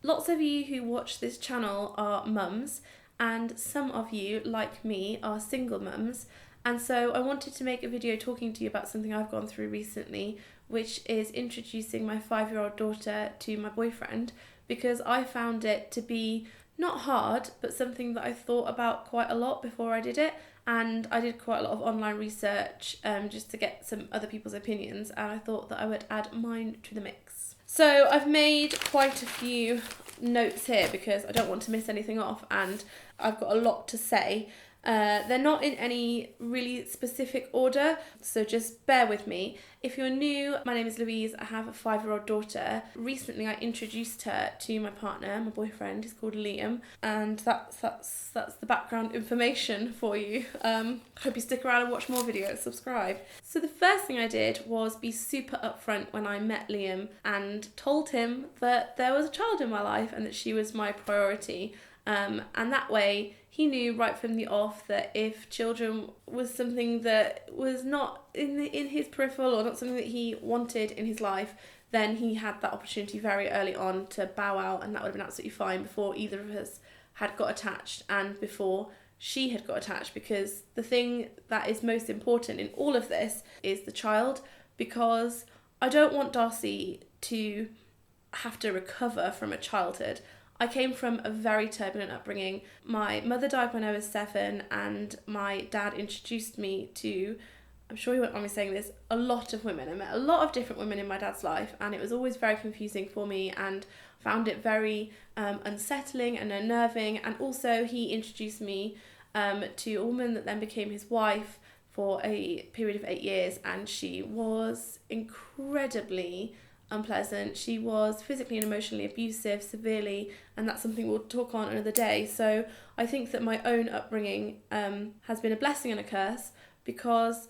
Lots of you who watch this channel are mums, and some of you, like me, are single mums. And so I wanted to make a video talking to you about something I've gone through recently, which is introducing my 5-year-old daughter to my boyfriend, because I found it to be not hard, but something that I thought about quite a lot before I did it. And I did quite a lot of online research just to get some other people's opinions, and I thought that I would add mine to the mix. So I've made quite a few notes here because I don't want to miss anything off, and I've got a lot to say. They're not in any really specific order, so just bear with me. If you're new, my name is Louise. I have a 5-year-old daughter. Recently, I introduced her to my partner, my boyfriend. He's called Liam, and that's the background information for you. Hope you stick around and watch more videos. Subscribe. So the first thing I did was be super upfront when I met Liam and told him that there was a child in my life and that she was my priority. And that way he knew right from the off that if children was something that was not in his peripheral or not something that he wanted in his life, then he had that opportunity very early on to bow out, and that would have been absolutely fine before either of us had got attached and before she had got attached, because the thing that is most important in all of this is the child, because I don't want Darcy to have to recover from a childhood. I came from a very turbulent upbringing. My mother died when I was 7, and my dad introduced me to, I'm sure he won't mind me saying this, a lot of women. I met a lot of different women in my dad's life, and it was always very confusing for me and found it very unsettling and unnerving. And also he introduced me to a woman that then became his wife for a period of 8 years, and she was incredibly unpleasant. She was physically and emotionally abusive severely, and that's something we'll talk on another day. So I think that my own upbringing has been a blessing and a curse, because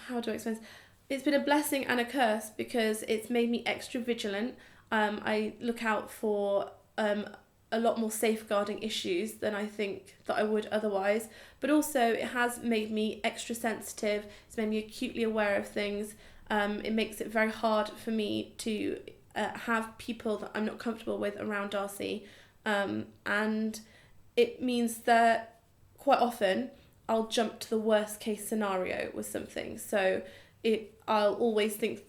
how do I explain this? It's been a blessing and a curse because it's made me extra vigilant. I look out for a lot more safeguarding issues than I think that I would otherwise, but also it has made me extra sensitive. It's made me acutely aware of things. It makes it very hard for me to have people that I'm not comfortable with around Darcy, and it means that quite often I'll jump to the worst case scenario with something. So I'll always think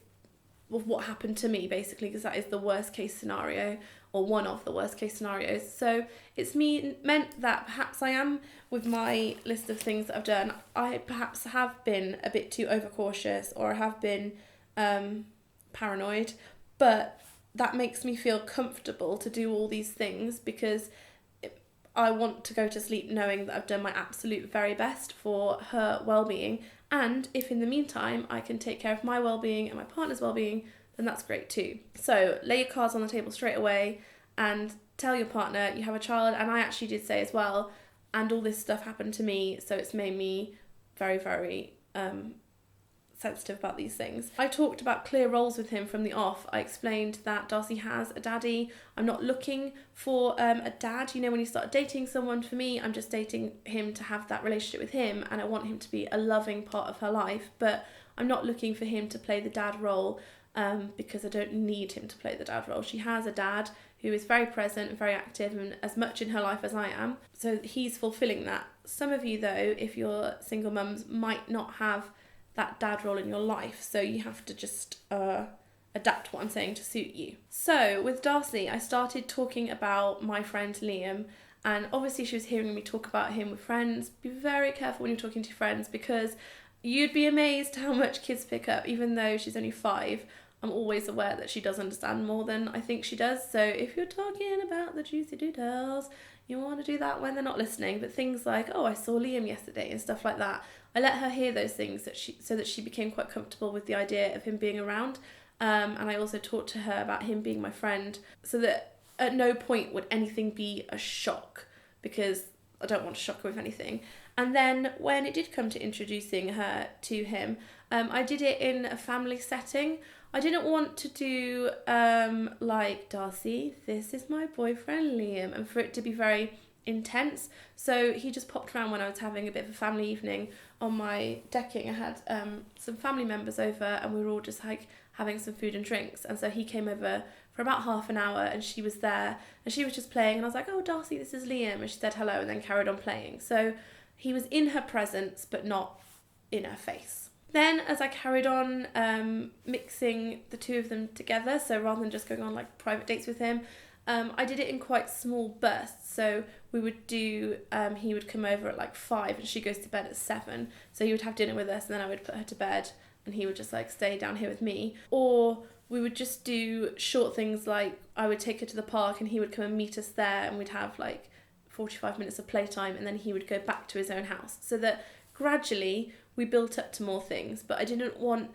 of what happened to me, basically, because that is the worst case scenario, or one of the worst case scenarios. So it's meant that perhaps I am, with my list of things that I've done, I perhaps have been a bit too overcautious, or I have been paranoid, but that makes me feel comfortable to do all these things because I want to go to sleep knowing that I've done my absolute very best for her well-being, and if in the meantime I can take care of my well-being and my partner's well-being, then that's great too. So lay your cards on the table straight away and tell your partner you have a child. And I actually did say as well, and all this stuff happened to me, so it's made me very, very sensitive about these things. I talked about clear roles with him from the off. I explained that Darcy has a daddy. I'm not looking for a dad. You know, when you start dating someone, for me, I'm just dating him to have that relationship with him, and I want him to be a loving part of her life, but I'm not looking for him to play the dad role because I don't need him to play the dad role. She has a dad who is very present and very active and as much in her life as I am, so he's fulfilling that. Some of you though, if you're single mums, might not have that dad role in your life, so you have to just adapt what I'm saying to suit you. So with Darcy, I started talking about my friend Liam, and obviously she was hearing me talk about him with friends. Be very careful when you're talking to friends, because you'd be amazed how much kids pick up. Even though she's only 5, I'm always aware that she does understand more than I think she does. So if you're talking about the juicy details, you want to do that when they're not listening. But things like, oh, I saw Liam yesterday and stuff like that, I let her hear those things so that she became quite comfortable with the idea of him being around. And I also talked to her about him being my friend, so that at no point would anything be a shock, because I don't want to shock her with anything. And then when it did come to introducing her to him, I did it in a family setting. I didn't want to do like, Darcy, this is my boyfriend Liam, and for it to be very intense. So he just popped around when I was having a bit of a family evening on my decking. I had some family members over, and we were all just like having some food and drinks, and so he came over for about half an hour, and she was there and she was just playing, and I was like, oh, Darcy, this is Liam, and she said hello and then carried on playing. So he was in her presence but not in her face. Then as I carried on mixing the two of them together, so rather than just going on like private dates with him, I did it in quite small bursts. So we would do, he would come over at like 5 and she goes to bed at 7. So he would have dinner with us and then I would put her to bed and he would just like stay down here with me. Or we would just do short things like I would take her to the park and he would come and meet us there, and we'd have like 45 minutes of playtime, and then he would go back to his own house, so that gradually we built up to more things. But I didn't want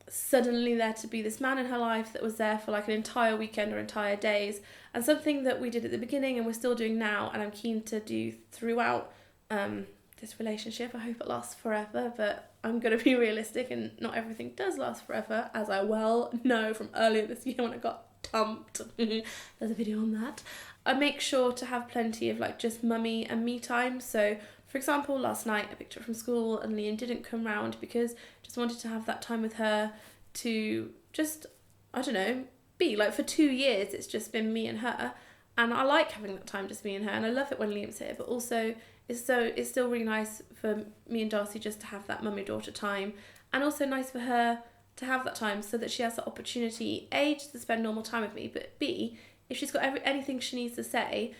suddenly there to be this man in her life that was there for like an entire weekend or entire days. And something that we did at the beginning and we're still doing now, and I'm keen to do throughout this relationship, I hope it lasts forever, but I'm going to be realistic and not everything does last forever, as I well know from earlier this year when I got dumped. There's a video on that. I make sure to have plenty of like just mummy and me time. So for example, last night I picked her up from school and Liam didn't come round because I just wanted to have that time with her to just, I don't know, be like, for 2 years it's just been me and her, and I like having that time just me and her, and I love it when Liam's here, but also it's still really nice for me and Darcy just to have that mummy daughter time, and also nice for her to have that time so that she has the opportunity, A, just to spend normal time with me, but B, if she's got anything she needs to say,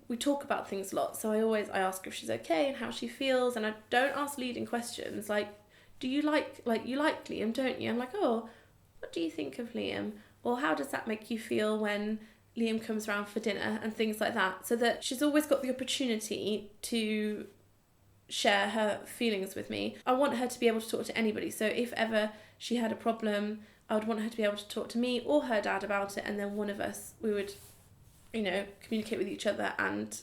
we talk about things a lot. So I ask her if she's okay and how she feels, and I don't ask leading questions like, do you like Liam, don't you? I'm like, oh, what do you think of Liam? Or how does that make you feel when Liam comes around for dinner, and things like that, so that she's always got the opportunity to share her feelings with me. I want her to be able to talk to anybody, so if ever she had a problem, I would want her to be able to talk to me or her dad about it, and then one of us, we would, communicate with each other and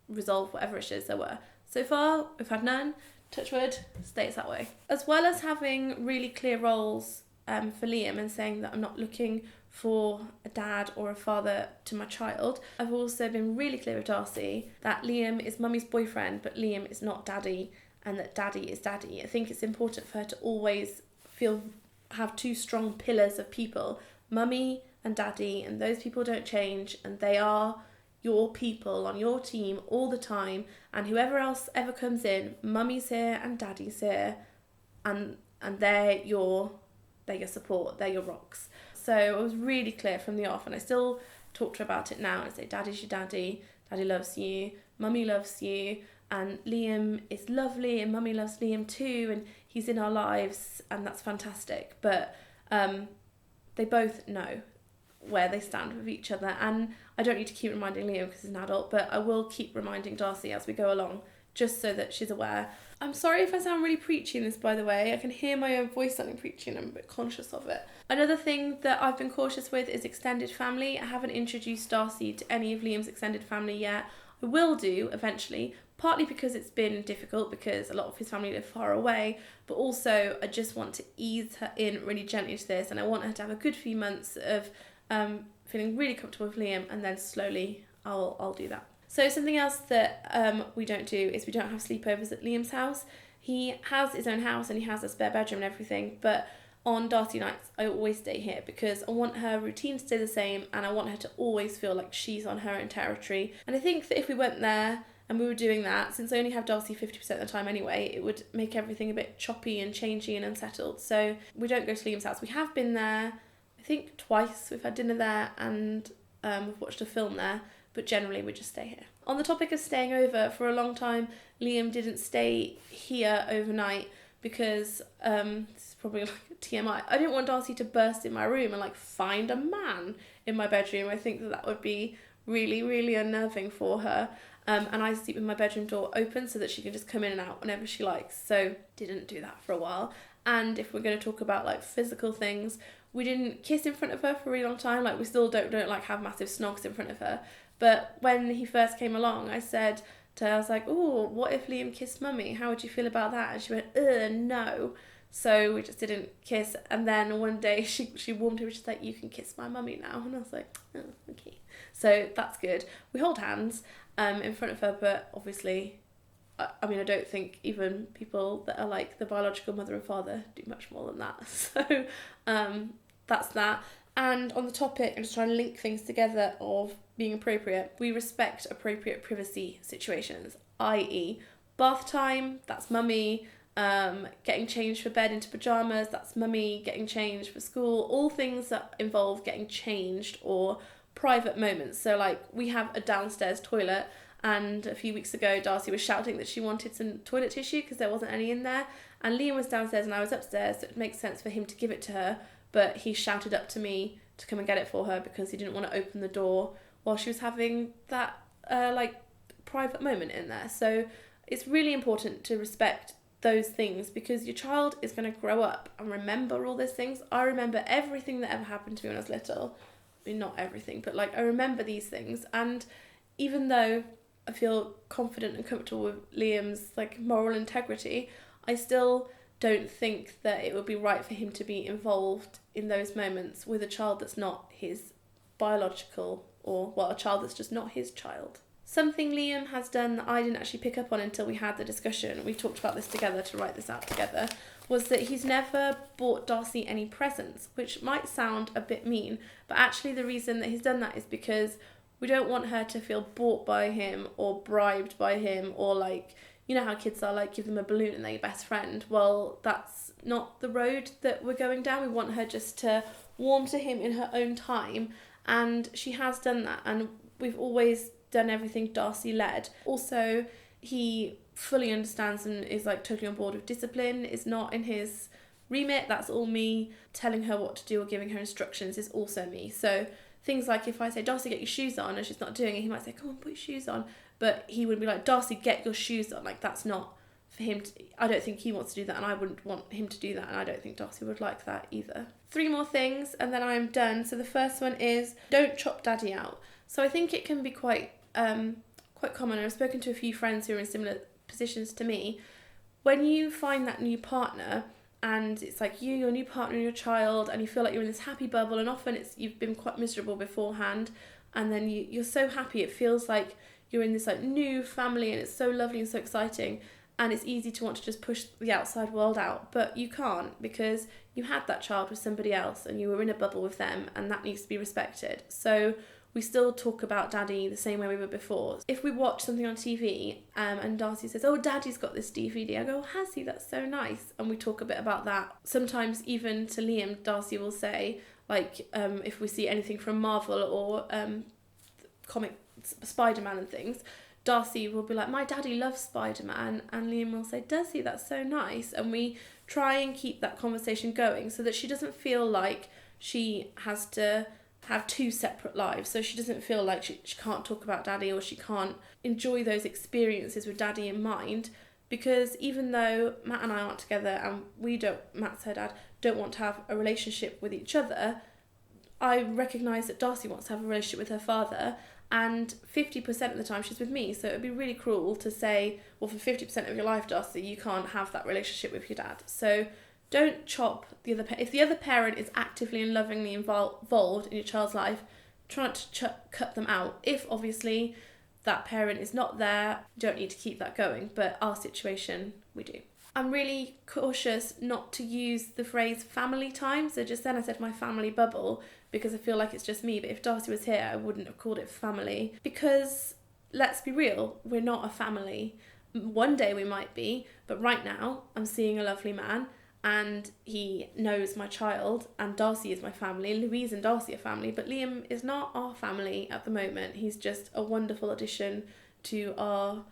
resolve whatever issues there were. So far, we've had none. Touch wood, stays that way. As well as having really clear roles for Liam and saying that I'm not looking for a dad or a father to my child, I've also been really clear with Darcy that Liam is mummy's boyfriend, but Liam is not daddy, and that daddy is daddy. I think it's important for her to always have two strong pillars of people, mummy and daddy, and those people don't change, and they are your people on your team all the time, and whoever else ever comes in, mummy's here and daddy's here, and they're your support, they're your rocks. So I was really clear from the off, and I still talk to her about it now. I say, daddy's your daddy loves you, mummy loves you, and Liam is lovely, and mummy loves Liam too, and he's in our lives, and that's fantastic. But they both know where they stand with each other, and I don't need to keep reminding Liam because he's an adult, but I will keep reminding Darcy as we go along, just so that she's aware. I'm sorry if I sound really preachy in this, by the way. I can hear my own voice sounding preachy and I'm a bit conscious of it. Another thing that I've been cautious with is extended family. I haven't introduced Darcy to any of Liam's extended family yet. I will do eventually, partly because it's been difficult because a lot of his family live far away, but also I just want to ease her in really gently to this, and I want her to have a good few months of feeling really comfortable with Liam, and then slowly I'll do that. So something else that we don't do is we don't have sleepovers at Liam's house. He has his own house and he has a spare bedroom and everything, but on Darcy nights I always stay here because I want her routine to stay the same, and I want her to always feel like she's on her own territory. And I think that if we went there and we were doing that, since I only have Darcy 50% of the time anyway, it would make everything a bit choppy and changey and unsettled. So we don't go to Liam's house. We have been there, I think twice. We've had dinner there and we've watched a film there, but generally we just stay here. On the topic of staying over, for a long time Liam didn't stay here overnight because this is probably like a TMI. I didn't want Darcy to burst in my room and like find a man in my bedroom. I think that would be really, really unnerving for her. And I sleep with my bedroom door open so that she can just come in and out whenever she likes. So didn't do that for a while. And if we're going to talk about like physical things, we didn't kiss in front of her for a really long time. Like we still don't like have massive snogs in front of her. But when he first came along, I said to her, I was like, oh, what if Liam kissed mummy? How would you feel about that? And she went, no. So we just didn't kiss. And then one day she warmed him. She's like, you can kiss my mummy now. And I was like, oh, okay. So that's good. We hold hands in front of her, but obviously, I mean, I don't think even people that are like the biological mother and father do much more than that. So that's that. And on the topic, I'm just trying to link things together of being appropriate. We respect appropriate privacy situations, i.e. bath time, that's mummy. Getting changed for bed into pyjamas, that's mummy. Getting changed for school, all things that involve getting changed or private moments. So like we have a downstairs toilet, and a few weeks ago Darcy was shouting that she wanted some toilet tissue because there wasn't any in there, and Liam was downstairs and I was upstairs, so it makes sense for him to give it to her, but he shouted up to me to come and get it for her because he didn't want to open the door while she was having that private moment in there. So it's really important to respect those things, because your child is going to grow up and remember all those things. I remember everything that ever happened to me when I was little. I mean, not everything, but like I remember these things, and even though I feel confident and comfortable with Liam's like moral integrity, I still don't think that it would be right for him to be involved in those moments with a child that's not his biological, or well, a child that's just not his child. Something Liam has done that I didn't actually pick up on until we had the discussion, we talked about this together to write this out together, was that he's never bought Darcy any presents, which might sound a bit mean, but actually the reason that he's done that is because we don't want her to feel bought by him or bribed by him, or like, you know how kids are, like give them a balloon and they're your best friend. Well, that's not the road that we're going down. We want her just to warm to him in her own time, and she has done that, and we've always done everything Darcy led. Also, he fully understands and is like totally on board with discipline. It's not in his remit, that's all me. Telling her what to do or giving her instructions is also me. So things like if I say, Darcy, get your shoes on, and she's not doing it, he might say, come on, put your shoes on, but he would be like, Darcy, get your shoes on. Like, that's not for him to, I don't think he wants to do that, and I wouldn't want him to do that, and I don't think Darcy would like that either. 3 more things and then I'm done. So the first one is, don't chop daddy out. So I think it can be quite common. I've spoken to a few friends who are in similar positions to me. When you find that new partner, and it's like you, your new partner, and your child, and you feel like you're in this happy bubble, and often it's you've been quite miserable beforehand, and then you're so happy, it feels like you're in this like new family, and it's so lovely and so exciting, and it's easy to want to just push the outside world out, but you can't, because you had that child with somebody else and you were in a bubble with them, and that needs to be respected. So we still talk about daddy the same way we were before. If we watch something on TV and Darcy says, oh, daddy's got this DVD, I go, oh, has he? That's so nice. And we talk a bit about that. Sometimes even to Liam, Darcy will say, like, if we see anything from Marvel or comic Spider-Man and things, Darcy will be like, my daddy loves Spider-Man, and Liam will say, does he? That's so nice. And we try and keep that conversation going so that she doesn't feel like she has to have 2 separate lives, so she doesn't feel like she can't talk about daddy, or she can't enjoy those experiences with daddy in mind, because even though Matt and I aren't together, and Matt's her dad, don't want to have a relationship with each other, I recognise that Darcy wants to have a relationship with her father, and 50% of the time she's with me, so it would be really cruel to say, well, for 50% of your life, Darcy, you can't have that relationship with your dad. So don't chop the other if the other parent is actively and lovingly involved in your child's life, try not to cut them out. If obviously that parent is not there, you don't need to keep that going, but our situation, we do. I'm really cautious not to use the phrase family time. So just then I said my family bubble because I feel like it's just me, but if Darcy was here, I wouldn't have called it family, because let's be real, we're not a family. One day we might be, but right now I'm seeing a lovely man, and he knows my child, and Darcy is my family. Louise and Darcy are family, but Liam is not our family at the moment. He's just a wonderful addition to our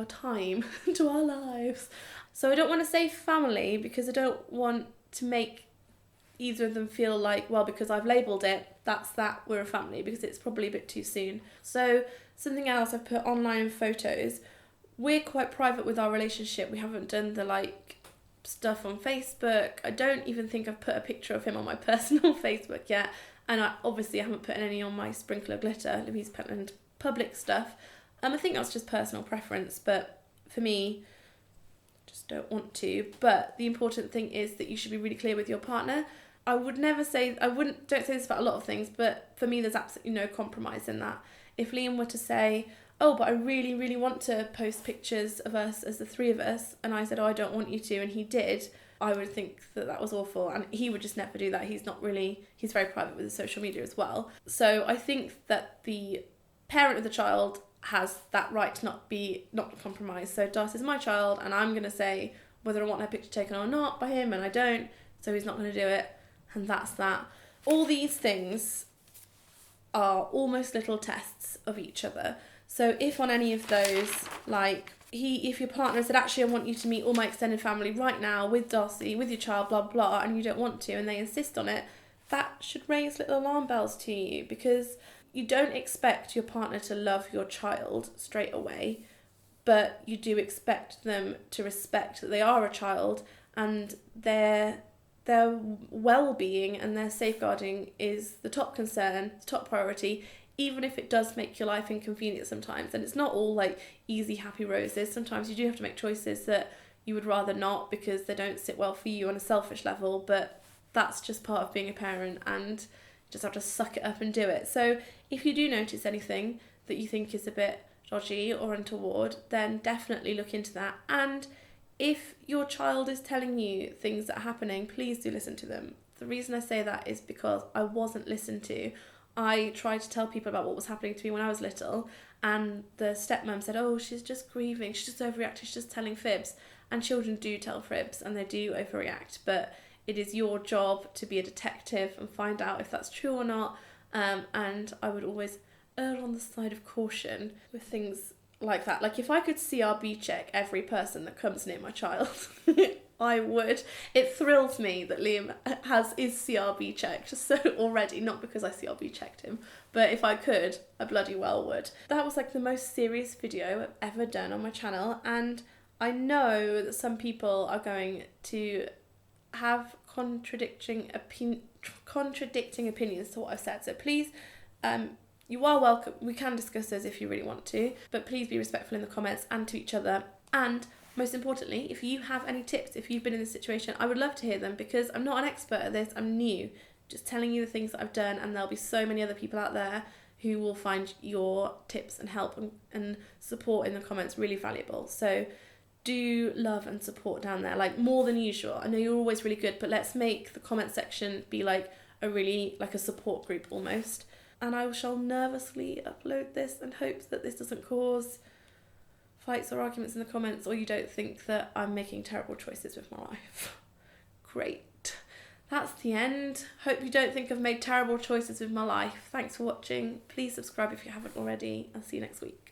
time, to our lives. So I don't want to say family because I don't want to make either of them feel like, well, because I've labelled it, we're a family, because it's probably a bit too soon. So something else I've put online photos. We're quite private with our relationship. We haven't done the stuff on Facebook. I don't even think I've put a picture of him on my personal Facebook yet, and I obviously haven't put any on my Sprinkler Glitter, Louise Pentland public stuff. I think that's just personal preference, but for me, just don't want to. But the important thing is that you should be really clear with your partner. Don't say this about a lot of things, but for me there's absolutely no compromise in that. If Liam were to say, oh, but I really, really want to post pictures of us as the 3 of us, and I said, oh, I don't want you to, and he did, I would think that that was awful, and he would just never do that. He's very private with his social media as well. So I think that the parent of the child has that right to not compromise. So Darcy's my child, and I'm going to say whether I want her picture taken or not by him, and I don't, so he's not going to do it, and that's that. All these things are almost little tests of each other. So if on any of those, like, if your partner said, actually, I want you to meet all my extended family right now with Darcy, with your child, blah, blah, and you don't want to, and they insist on it, that should raise little alarm bells to you, because you don't expect your partner to love your child straight away, but you do expect them to respect that they are a child, and their well-being and their safeguarding is the top concern, the top priority, even if it does make your life inconvenient sometimes. And it's not all like easy, happy roses. Sometimes you do have to make choices that you would rather not because they don't sit well for you on a selfish level, but that's just part of being a parent, and you just have to suck it up and do it. So if you do notice anything that you think is a bit dodgy or untoward, then definitely look into that. And if your child is telling you things that are happening, please do listen to them. The reason I say that is because I wasn't listened to. I tried to tell people about what was happening to me when I was little, and the stepmom said, oh, she's just grieving, she's just overreacting, she's just telling fibs. And children do tell fibs and they do overreact, but it is your job to be a detective and find out if that's true or not. And I would always err on the side of caution with things like that. Like, if I could CRB check every person that comes near my child, I would. It thrills me that Liam is CRB checked so already, not because I CRB checked him, but if I could, I bloody well would. That was like the most serious video I've ever done on my channel, and I know that some people are going to have contradicting opinions to what I've said. So please, you are welcome. We can discuss those if you really want to, but please be respectful in the comments and to each other. And most importantly, if you have any tips, if you've been in this situation, I would love to hear them, because I'm not an expert at this. I'm new, just telling you the things that I've done, and there'll be so many other people out there who will find your tips and help and support in the comments really valuable. So do love and support down there, like more than usual. I know you're always really good, but let's make the comment section be like a support group almost. And I shall nervously upload this and hope that this doesn't cause fights or arguments in the comments, or you don't think that I'm making terrible choices with my life. Great. That's the end. Hope you don't think I've made terrible choices with my life. Thanks for watching. Please subscribe if you haven't already. I'll see you next week.